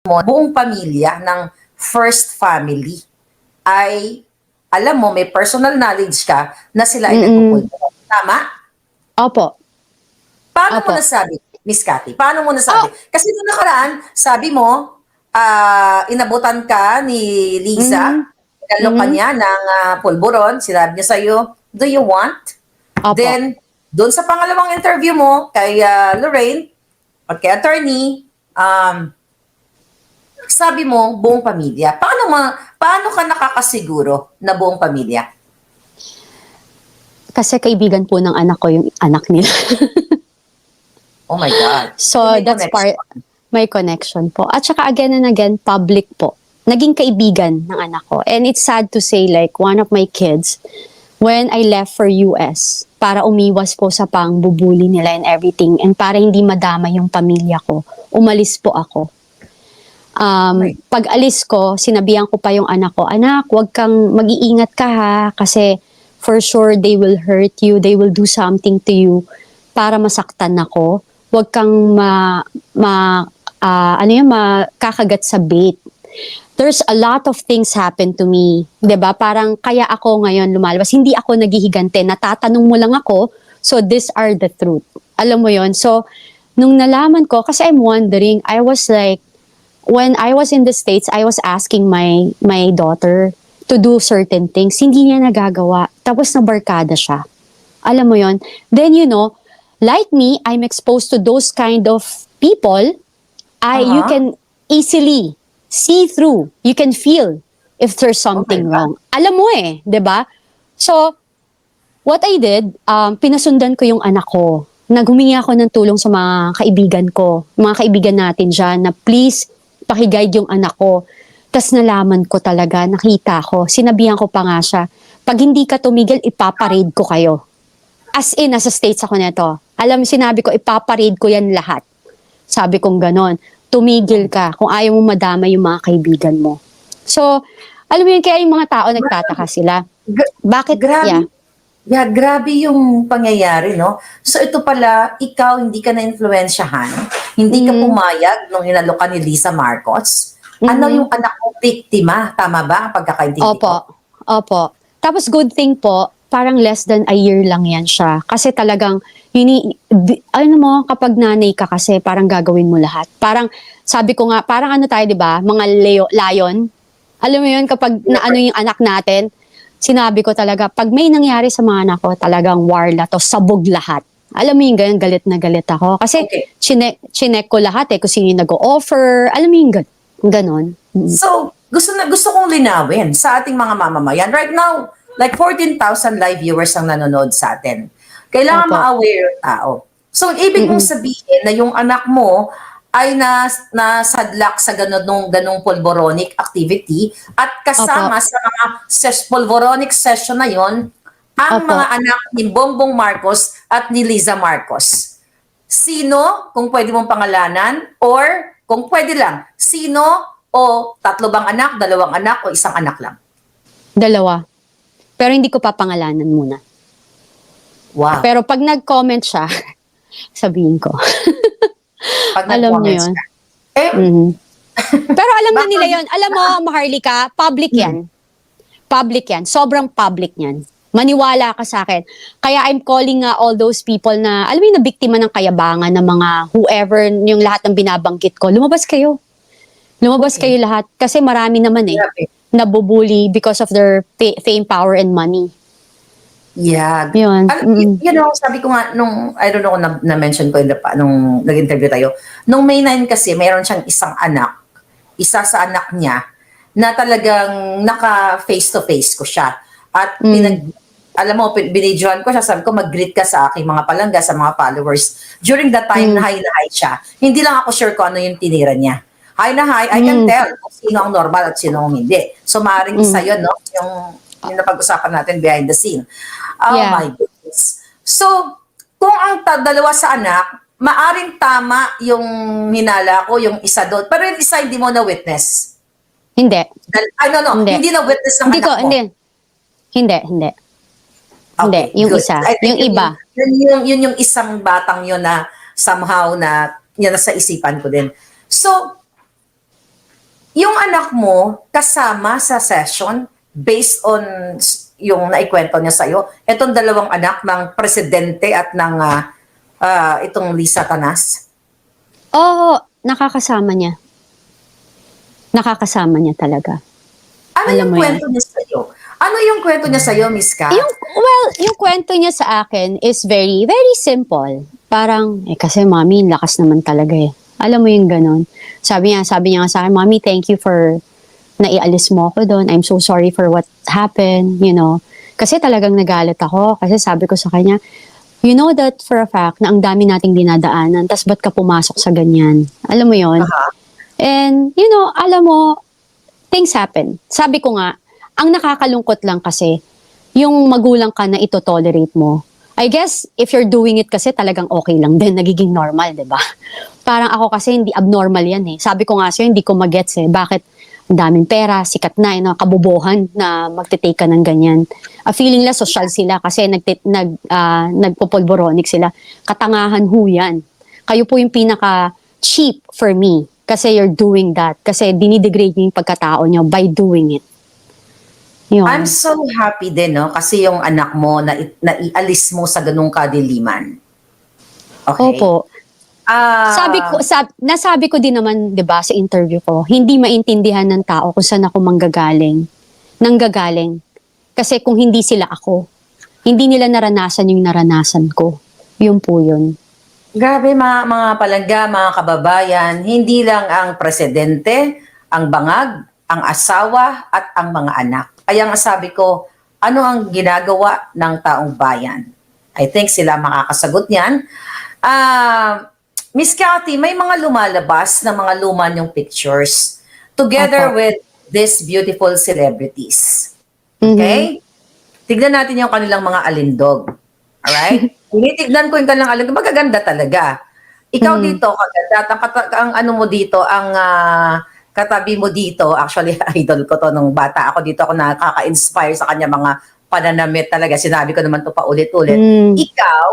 mo, buong pamilya ng first family ay, alam mo, may personal knowledge ka na sila ay nagpupulbura. Tama? Opo. Paano mo Opo. nasabi, Miss Cathy? Paano mo nasabi? Kasi noong nakaraan, sabi mo, inabutan ka ni Liza, inalok ka niya ng pulburon, sinabi niya sa'yo, do you want? Opo. Then, doon sa pangalawang interview mo kay Lorraine at kay attorney, sabi mo, buong pamilya. Paano ka nakakasiguro na buong pamilya? Kasi kaibigan po ng anak ko yung anak nila. Oh my God. So, May that's connection. may connection po. At saka again and again, public po. Naging kaibigan ng anak ko. And it's sad to say, like, one of my kids, when I left for US, para umiwas po sa pangbubuli nila and everything, and para hindi madama yung pamilya ko, umalis po ako. Pag alis ko, sinabihan ko pa yung anak ko, anak, wag kang mag-iingat ka ha, kasi for sure they will hurt you, they will do something to you para masaktan ako. Wag kang makakagat sa bait. There's a lot of things happen to me. 'Di ba? Parang kaya ako ngayon lumalabas. Hindi ako naghihigante. Natatanong mo lang ako, so these are the truth. Alam mo yon. So, nung nalaman ko, kasi I'm wondering, I was like, when I was in the States, I was asking my daughter to do certain things. Hindi niya nagagawa. Tapos nabarkada siya. Alam mo yon. Then, like me, I'm exposed to those kind of people. You can easily see through. You can feel if there's something wrong. Alam mo 'di ba? So, what I did, pinasundan ko yung anak ko. Naghumingi ako ng tulong sa mga kaibigan ko, mga kaibigan natin dyan, na please, pakiguide yung anak ko. Tas nalaman ko talaga, nakita ko, sinabihan ko pa nga siya, pag hindi ka tumigil, ipaparade ko kayo. As in, nasa States ako nito. Alam, sinabi ko, ipaparade ko yan lahat. Sabi kong ganon. Tumigil ka kung ayaw mo madama yung mga kaibigan mo. So, alam mo yun, kaya yung mga tao nagtataka sila. Bakit? Grabe. Yeah, grabe yung pangyayari, no? So, ito pala, ikaw hindi ka na-influensyahan, hindi ka pumayag nung inalok ka ni Lisa Marcos. Ano yung anak mo, biktima? Tama ba ang pagkakaintindi ko? Opo. Tapos good thing po, parang less than a year lang yan siya. Kasi talagang, kapag nanay ka kasi, parang gagawin mo lahat. Parang, sabi ko nga, parang ano tayo, di ba? Mga lion. Alam mo yun, kapag naano yung anak natin, sinabi ko talaga, pag may nangyari sa mga anak ko, talagang warla to, sabog lahat. Alam mo yung ganyan, galit na galit ako. Kasi, chinek ko lahat kung sino yung nag-o-offer. Alam mo yung ganon. So, gusto kong linawin sa ating mga mamamayan. Right now, like 14,000 live viewers ang nanonood sa atin. Kailangan ma-aware yung tao. So, ibig mong sabihin na yung anak mo ay nasadlak sa ganong pulboronic activity at kasama sa mga pulboronic session na yon ang mga anak ni Bongbong Marcos at ni Liza Marcos. Sino, kung pwede mong pangalanan, or kung pwede lang, sino o tatlo bang anak, dalawang anak o isang anak lang? Dalawa. Pero hindi ko papangalanan muna. Wow. Pero pag nag-comment siya, sabihin ko. Pag alam niyo yun. Pero alam na nila yun. Alam mo, Maharlika, public yan. Public yan. Sobrang public yan. Maniwala ka sa akin. Kaya I'm calling all those people na, alam mo yung nabiktima ng kayabangan ng mga whoever, yung lahat ng binabanggit ko, lumabas kayo. Lumabas kayo lahat. Kasi marami naman nabubuli because of their fame, power, and money. Yeah. Yun. Sabi ko nga, I don't know kung na-mention ko nung nag-interview tayo, nung May 9 kasi, mayroon siyang isang anak, isa sa anak niya, na talagang naka-face-to-face ko siya. At alam mo, binidyohan ko siya, sabi ko, mag-greet ka sa aking mga palangga, sa mga followers. During that time na hi na hi siya, hindi lang ako sure kung ano yung tinira niya. Hi na hi, I can tell kung sino ang normal at sino ang hindi. So, maaaring isa yun, no? Yung napag-usapan natin behind the scene. Oh my goodness. So, kung ang dalawa sa anak, maaring tama yung hinala ko, yung isa doon. Pero yung isa hindi mo na-witness. Hindi. Hindi na-witness ng anak mo. Hindi. Hindi, yung isa. Yung iba. Yun yung isang batang yun na somehow na yan sa isipan ko din. So, yung anak mo kasama sa session based on yung naikwento niya sa'yo, itong dalawang anak ng presidente at ng itong Lisa Tanas? Oo, nakakasama niya. Nakakasama niya talaga. Ano Alam yung mo yan? kwento niya sa'yo? Ano yung kwento niya sa'yo, Miss Kat? Yung kwento niya sa akin is very, very simple. Parang, kasi mami, lakas naman talaga eh. Alam mo yung ganon. Sabi niya nga sa akin, mami, thank you for naialis mo ako doon. I'm so sorry for what happened, you know. Kasi talagang nagalit ako. Kasi sabi ko sa kanya, you know that for a fact na ang dami nating dinadaanan, tas ba't ka pumasok sa ganyan? Alam mo yon. And, you know, alam mo, things happen. Sabi ko nga, ang nakakalungkot lang kasi, yung magulang ka na ito-tolerate mo. I guess, if you're doing it kasi talagang okay lang din, nagiging normal, di ba? Parang ako kasi hindi abnormal yan eh. Sabi ko nga sa'yo, hindi ko magets eh. Bakit ang daming pera, sikat na, kabubuhan na magte-take ka ng ganyan. Feeling la social sila kasi nagpopolboronic sila. Katangahan ho yan. Kayo po yung pinaka-cheap for me kasi you're doing that. Kasi dinidegrade niyo yung pagkatao niyo by doing it. Yun. I'm so happy din, no? Kasi yung anak mo, naialis mo sa ganung kadiliman. Okay? Opo. Nasabi ko din naman, 'di ba, sa interview ko, hindi maintindihan ng tao kung saan ako nanggagaling. Kasi kung hindi sila ako, hindi nila naranasan yung naranasan ko. Yun po yun. Grabe mga palangga, mga kababayan, hindi lang ang presidente, ang bangag, ang asawa at ang mga anak. Kaya nga sabi ko, ano ang ginagawa ng taong bayan? I think sila makakasagot niyan. Miss Cathy, may mga lumalabas na mga luma niyong pictures together with these beautiful celebrities. Okay? Tignan natin yung kanilang mga alindog. Alright? Tinitignan ko yung kanilang alindog. Magaganda talaga. Ikaw dito, kaganda. Ang ano mo dito, ang katabi mo dito, actually, idol ko to nung bata ako dito, ako nakaka-inspire sa kanya mga pananamit talaga. Sinabi ko naman to pa ulit-ulit. Ikaw,